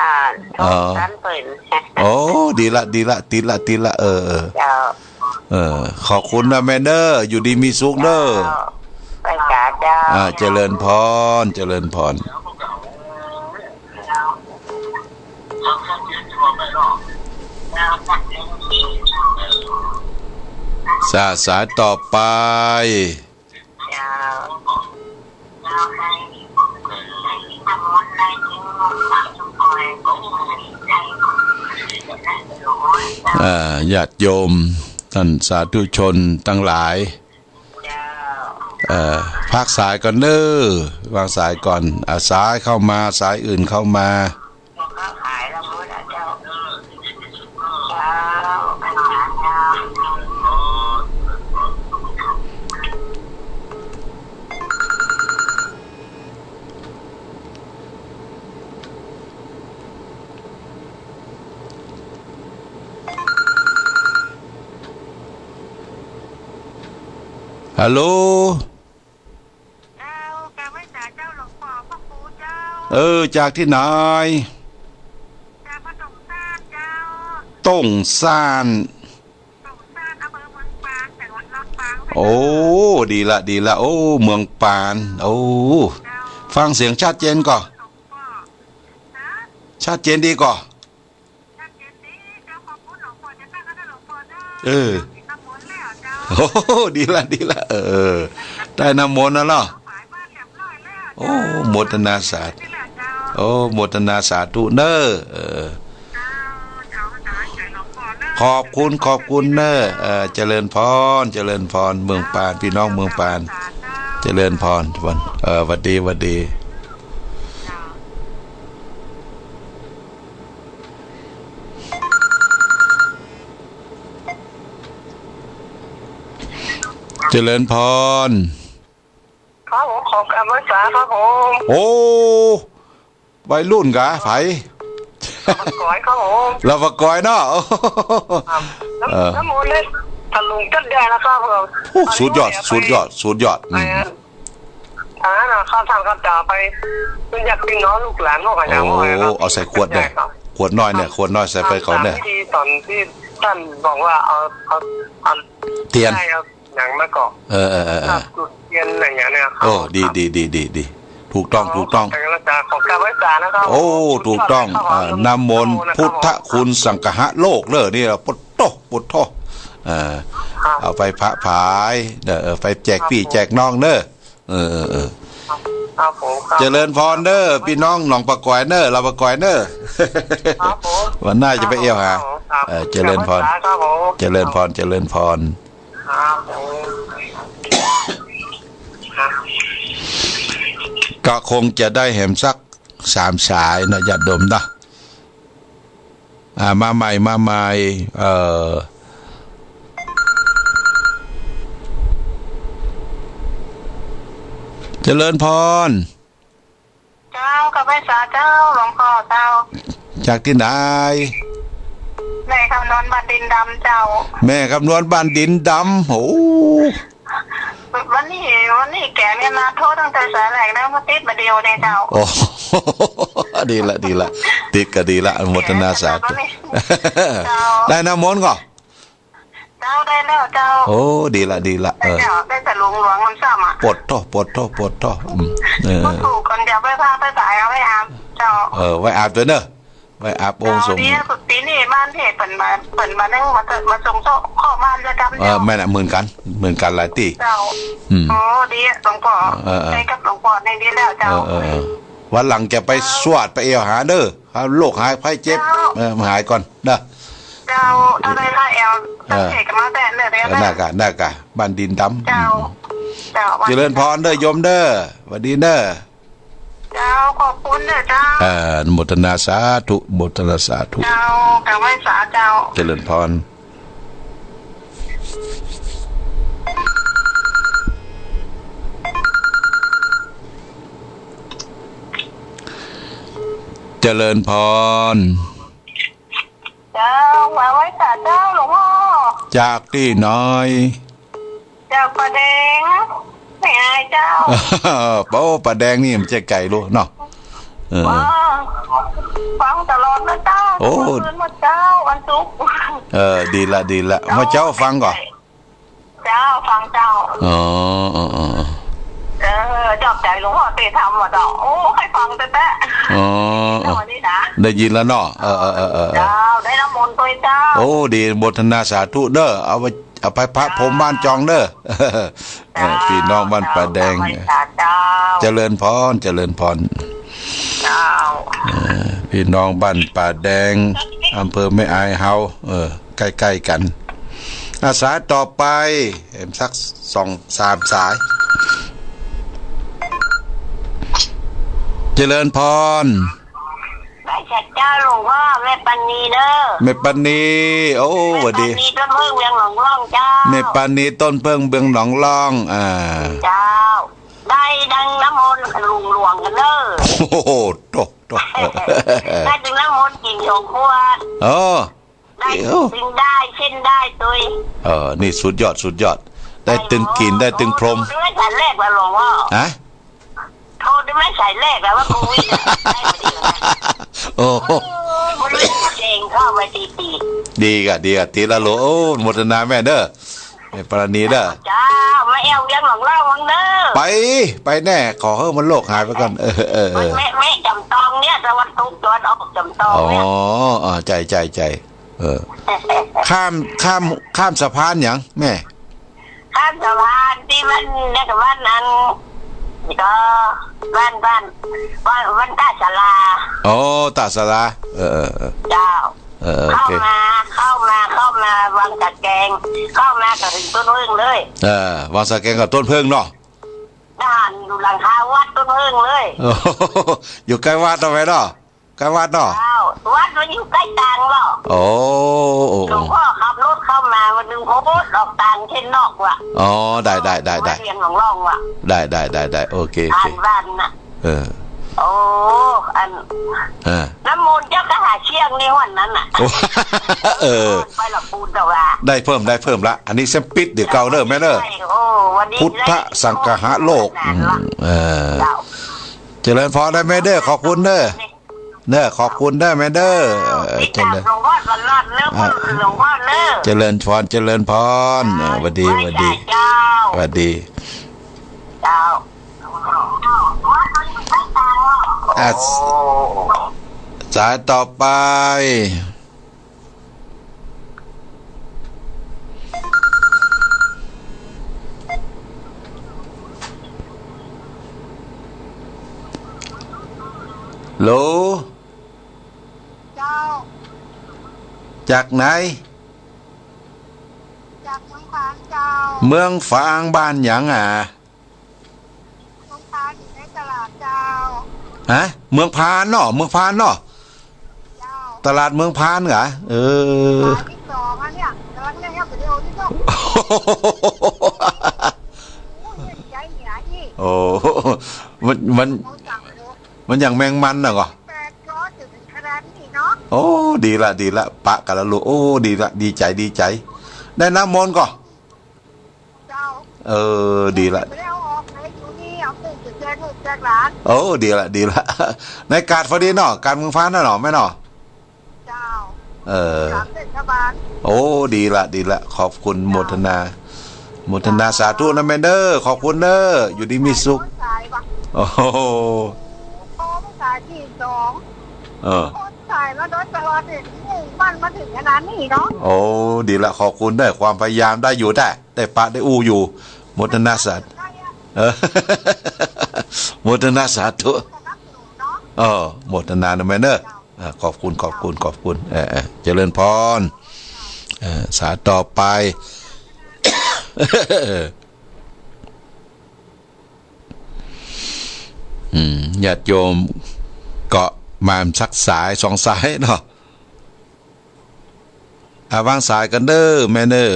ชมกันเปิ่น โอ้ดีละดีละตีละตีละเออ เจ้า ขอบคุณนะแม่เด้ออยู่ดีมีสุขเด้อ ไปจ้าเจ้า เจริญพรเจริญพรสายต่อไปญาติโยมท่านสาธุชนทั้งหลายพักสายก่อนเด้อวางสายก่อนสายเข้ามาสายอื่นเข้ามาฮัลโหลจากที่ไหนต้งซ่านโอ้ดีละดีละโอ้เมืองปานโอ้ฟังเสียงชัดเจนก่อนชัดเจนดีก่อนโอ้ดีละดีละได้น้ำมนต์แล้วเนาะโอ้โมทนาสาธุโอ้โมทนาสาธุเด้อขอบคุณเด้อเจริญพรเจริญพรเมืองปานพี่น้องเมืองปานเจริญพรวันหวัดดีหวัดดีเจริญพรครับผมขอบคุณภาษาครับผมโอ้วัยรุ่นกะไผก้อยครับผมเราประกอยเนาะน้ำมนต์เลยทะลุจัดใหญ่นะครับผมสุดยอดสุดยอดสุดยอดข้าวทางข้าวจ่าไปเป็นอยากกินน้องลูกหลานพวกอะไรโอ้เอาใส่ขวดเนี่ยขวดน้อยเนี่ยขวดน้อยใส่ไปเขาเนี่ยที่ตอนที่ท่านบอกว่าเอาเทียนอย่างมะกอกจุดเทียนอย่างเงี้ยเนี่ยโอ้ดีถูกต้องของการไว้สานะครับโอ้ถูกต้องน้ำมนต์พุทธคุณสังฆะโลกเด้อนี่เราปุตโตเอาไปพระผายไปแจกพี่แจกน้องเด้อเจริญพรเด้อพี่น้องหนองปะกอยเด้อเราปะกอยเด้อวันหน้าจะไปเอี่ยวหาเจริญพรเจริญพรเจริญพรก็คงจะได้แหมสัก3 สายนะญาติโยมนะมาใหม่เจริญพรเจ้ากับแม่สาเจ้าหลวงพ่อเจ้าจากที่ไหนแม่คำนวณบ้านดินดำเจ้าแม่คำนวณบ้านดินดำโอ้วันนี้แกเนี่ยนะโทษตั้งแต่สายแรกนะมาติดมาเดียวเนี่ยเจ้าโอ้ดีละติดก็ดีละอนุโมทนาสาธุได้น้ำมนต์ก่อนเจ้าได้แล้วเจ้าโอ้ดีละได้แต่หลวงมันซ้ำอ่ะปวดท้อก็ถูกคนเดียวไปพาไปสายเอาไว้อาบเจ้าไว้อาบด้วยเนอะไว้อาบองค์สงฆ์ปีนี้บ้านเพจเปิดมานั่งมาส่งโต๊ะข้อบ้านประจำเจ้าแม่น่ะเหมือนกันหลายตีเจ้าอ๋อดีหลวงพ่อใช้กับหลวงพ่อในนี้แล้วเจ้าวันหลังจะไปสวดไปเอวหาเด้อโรคหายไข้เจ็บหายก่อนเด้อเจ้าอะไรล่ะเอลเพจกันมาแต่เนี่ยน่ากะบ้านดินดำเจ้าเจริญพรเด้อโยมเด้อสวัสดีเด้อเจ้าขอบคุณเด้อเจ้าโมทนาสาธุโมทนาสาธุเจ้ากราบไหว้สาเจ้าเจริญพรเจริญพร มาไว้จ่าเจ้าหลวงพ่อจากที่น้อย จากประแดงไม่อายเจ้า โป้ปลาแดงนี่มันจะไก่ลูกเนาะฟังตลอดนะเจ้าโอ้คืนมาเจ้าวันศุกร์ดีละเมื่อเจ้าฟังก่อนเจ้าฟังเจ้าจอบใจหลวงพ่อเตะทำว่ะดอกโอ้ให้ฟังแต่วันนี้นะได้ยินแล้วเนาะเจ้าได้น้ำมนต์ตัวเจ้าโอ้ดีบทนาสาธุเด้อเอาไปพระพรหมบ้านจองเด้อพี่น้องบ้านป่าแดงเจริญพรพี่น้องบ้านป่าแดงอำเภอแม่อายเฮาใกล้ๆกันอาสาต่อไปสัก2-3สายเจริญพรได้ชัดเจ้าหลวงพ่อแม่ปันนีเด้อแม่ปันนีโอ้สวัสดีแม่ปันนีต้นเพิ่งเบืองหนองล่องเจ้าแม่ปันนีต้นเพิ่งเบืองหนองล่องเจ้าได้ดังน้ำมนต์หลวงกันเด้อโอ้โหโตได้ดังน้ำมนต์กิน2 ขวดได้ตึงได้เช่นได้ตุยนี่สุดยอดได้ตึงกินได้ตึงพรมไม่ใส่เลขมาหลวงพ่อโทษไม่ใส่เลขแล้วว่ากูวิ่งได้มาดีเลยโอ้มันเก่งเข้ามาตีดีกะทีละโลโอ้โมทนาแม่เด้อแม่ปราณีเด้อจ้ามาเอวยังหลงเล่าวังเด้อไปแน่ขอให้มันโลกหายไปก่อนแม่จำตองเนี่ยตะวันตกตะวันออกจำตองเนี่ยใจข้ามสะพานยังแม่ข้ามสะพานที่มันเนี่ยกับวันนั้นก็บ้านตาศาลาตาศาลาเจ้าเข้ามาวังตะแกงเข้ามาก็ถึงต้นพึ่งเลยวังตะแกงกับต้นพึ่งเนาะด้านอยู่หลังคาวัดต้นพึ่งเลยอยู่ใกล้วัดตรงไหนเนาะใกล้วัดเนาะวัดมันอยู่ใกล้ต่างหรอหลวงพ่อขับรถเข้ามามันดึงโพสออกต่างเช่นนอกว่ะได้เรียนของร่องว่ะได้โอเคบ้านน่ะโอ้น้ำมูลเจ้ากระหาเชี่ยงในวันนั้นน่ะไปหลับปูนแต่ว่าได้เพิ่มละอันนี้เซมปิดเดี๋ยวเก่าเด้อแม่เด้อพุทธสังฆะโลกเจริญพรได้แม่เด้อขอบคุณเด้อขอบคุณได้แม่เด้อเจริญหลวงพ่อตลอดเด้อหลวงพ่อเด้อเจริญพรสวัสดีสวัสดีเจ้าสายต่อไปโหลเจ้าจากไหนจากเมืองฝางเจ้าเมืองฝางบ้านหยังเมืองฝางอยู่ในตลาดเจ้าเมืองพานเนาะตลาดเมืองพานเหรอที่2อ่ะเนี่ยกำลังเนี่ยไปเดียวที่2โอ้มันอย่างแมงมันน่ะก็โอ้ดีละปะกันละลูกโอ้ดีละดีใจได้น้ำมนต์ก็ดีละโอ้ดีละในการพอดีเนาะการเมืองฟ้าน่ะเนาะแม่เนาะโอ้ดีละขอบคุณโมทนาสาธุนะแม่เด้อขอบคุณเด้ออยู่ดีมีสุขโอ้โหสายที่2สายแล้วโดยตลอดถึงบ้านมาถึงขนาดนี้เนาะโอ้ดีละขอบคุณได้ความพยายามได้อยู่ได้ปะได้อู้อยู่โมทนาสาธุโมทนาสาธุโมทนานะแม่เด้อขอบคุณเจริญพรสาต่อไปญาติโยมเกาะมาสักสาย2 สายเนาะวางสายกันเด้อแม่เด้อ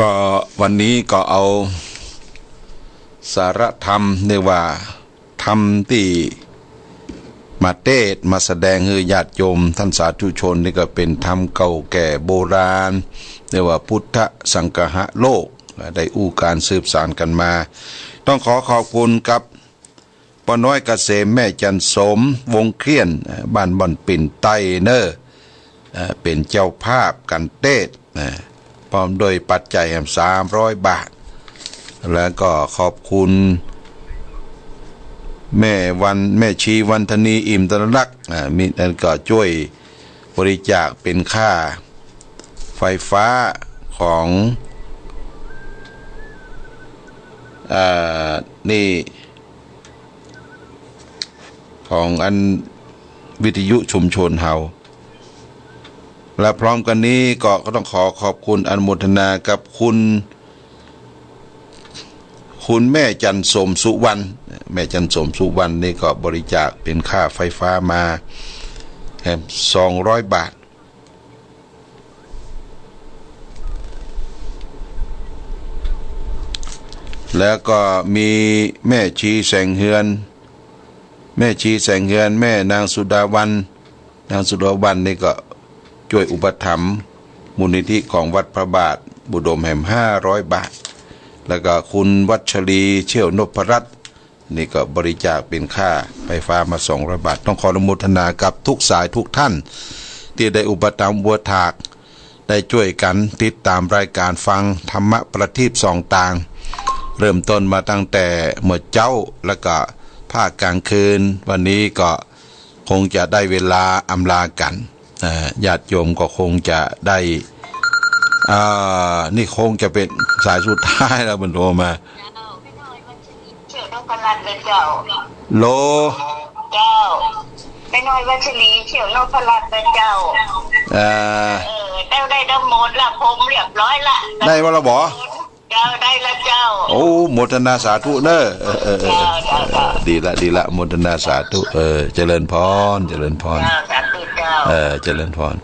ก็วันนี้ก็เอาสารธรรมเรียกว่าธรรมที่มาเทศมาแสดงให้ญาติโยมท่านสาธุชนนี่ก็เป็นธรรมเก่าแก่โบราณเรียกว่าพุทธสังฆะโลกได้อู้การสืบสานกันมาต้องขอบคุณกับป้าน้อยเกษมแม่จันสมวงเครียนบ้านบ่อนปิ่นไตเนอร์เป็นเจ้าภาพกันเทศพร้อมโดยปัจจัย300 บาทแล้วก็ขอบคุณแม่ชีวันธนีอิ่มตระลักษ์มีนั่นก็ช่วยบริจาคเป็นค่าไฟฟ้าของนี่ของอันวิทยุชุมชนเฮาและพร้อมกันนี้ก็ต้องขอบคุณอนุโมทนากับคุณแม่จันสมสุวรรณแม่จันสมสุวรรณนี่ก็บริจาคเป็นค่าไฟฟ้ามา200 บาทแล้วก็มีแม่ชีแสงเฮือนแม่นางสุดาวันนี่ก็ช่วยอุปถัมภ์มูลนิธิของวัดพระบาทบุดมแห่ม500 บาทแล้วก็คุณวัชรีเชี่ยวนพรัตน์นี่ก็บริจาคเป็นค่าไฟฟ้ามา200 บาทต้องขออนุโมทนากับทุกสายทุกท่านที่ได้อุปถัมภ์บัวถากได้ช่วยกันติดตามรายการฟังธรรมะประทีปสองต่างเริ่มต้นมาตั้งแต่เมื่อเจ้าแล้วก็ภาคกลางคืนวันนี้ก็คงจะได้เวลาอำลากันญาติโยมก็คงจะได้นี่คงจะเป็นสายสุดท้ายแล้วบรรโทมาโลเจ้าไม่น้อยวัชรีเฉียวนพรัตน์เจ้าได้น้ำมนต์ละผมเรียบร้อยละได้ว่าเราบอกเจ้าได้ละเจ้าโอ้โมทนาสาธุเนอะดีละโมทนาสาธุเจริญพรสาธุเจ้าเจริญพร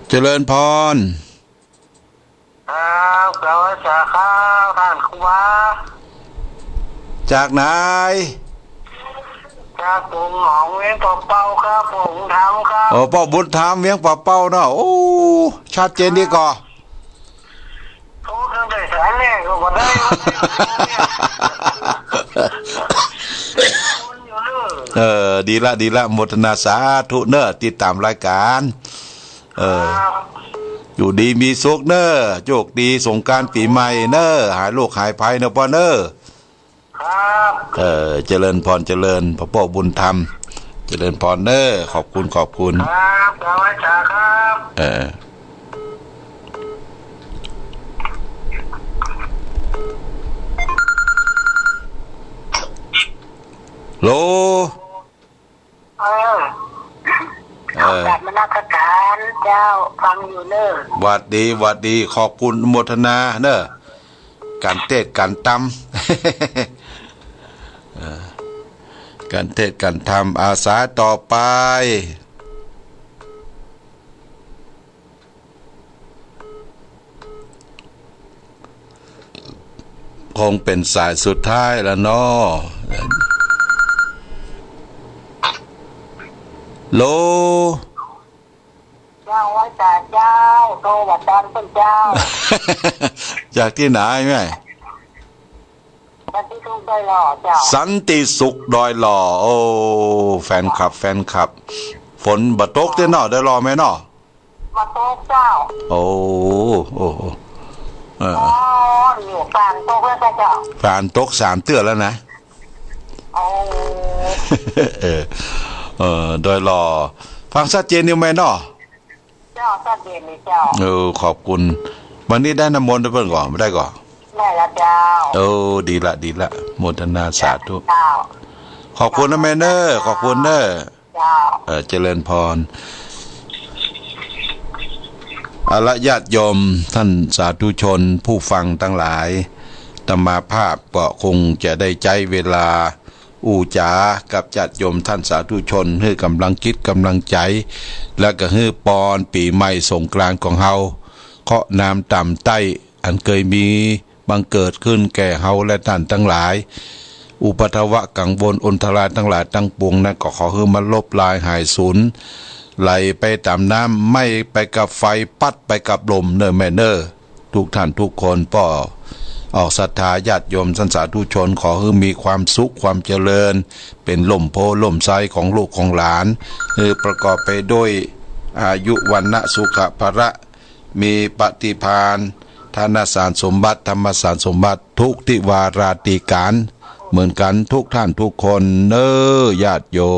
เจริญพรครับเราจะข้าวท่านครูบาจากไหนจากผมหนองเวียงเป่าครับผมทำครับป้าบุญธรรมเวียงเป่าเนาะโอ้ชัดเจนดีก่อโอ้ตั้งแต่สายแรกก็มาได้ดีละโมทนาสาธุเนอะติดตามรายการอยู่ดีมีสุขเนอะโชคดีสงกรานต์ปีใหม่เนอะหายโรคหายภัยเนอะพ่อเนอะครับเจริญพรเจริญพ่อพ่อบุญธรรมเจริญพรเนอะขอบคุณครับสวัสดีครับโลแบบมนักการเจ้าฟังอยู่เนอะวัดดีขอบคุณโมทนาเนอะการเทศการตำการเทศการทำอาสาต่อไปคงเป็นสายสุดท้ายแล้วเนาะโลเจ้าว่าจากเจ้าโตวัดจันทร์เป็นเจ้าจากที่ไหนแม่สันติสุขดอยหล่อเจ้าสันติสุขดอยหล่อโอ้แฟนคลับฝนบะตกเต้นเนาะได้รอไหมเนาะบะตกเจ้าโอ้อยู่ฝานตกแล้วเจ้าฝานตก3 เตื้อแล้วนะโอ้โดยรอฟังชัดเจนอยู่ไหมเนาะเจ้าชัดเจนเลยเจ้าขอบคุณวันนี้ได้น้ำมนต์เพิ่นก่อนไม่ได้ก่อนได้ละเจ้าดีละโมทนาสาธุขอบคุณนะแม่เนอขอบคุณเนอเจริญพรอละญาติโยมท่านสาธุชนผู้ฟังทั้งหลายธรรมาภาพก็คงจะได้ใจเวลา อู่จากับญาติโยมท่านสาธุชนให้กำลังคิดกำลังใจและก็ให้ปอนปีใหม่สงกรานต์ของเฮาเคาะน้ำต่ำใต้อันเคยมีบังเกิดขึ้นแก่เฮาและท่านทั้งหลายอุปทวะกังวลอนทรายทั้งหลายทั้งปวงนั้นก็ขอให้มันลบลายหายสูญไหลไปตามน้ำไม่ไปกับไฟปัดไปกับลมเนอแม่เนอทุกท่านทุกคนป้อออกศรัทธาญาติโยมสันสาธุชนขอให้มีความสุขความเจริญเป็นล่มโพล่มไทรของลูกของหลานประกอบไปด้วยอายุวันนะสุขภระมีปฏิภาณธนสารสมบัติธรรมสารสมบัติทุกทิวาราติการเหมือนกันทุกท่านทุกคนเนอญาติโยม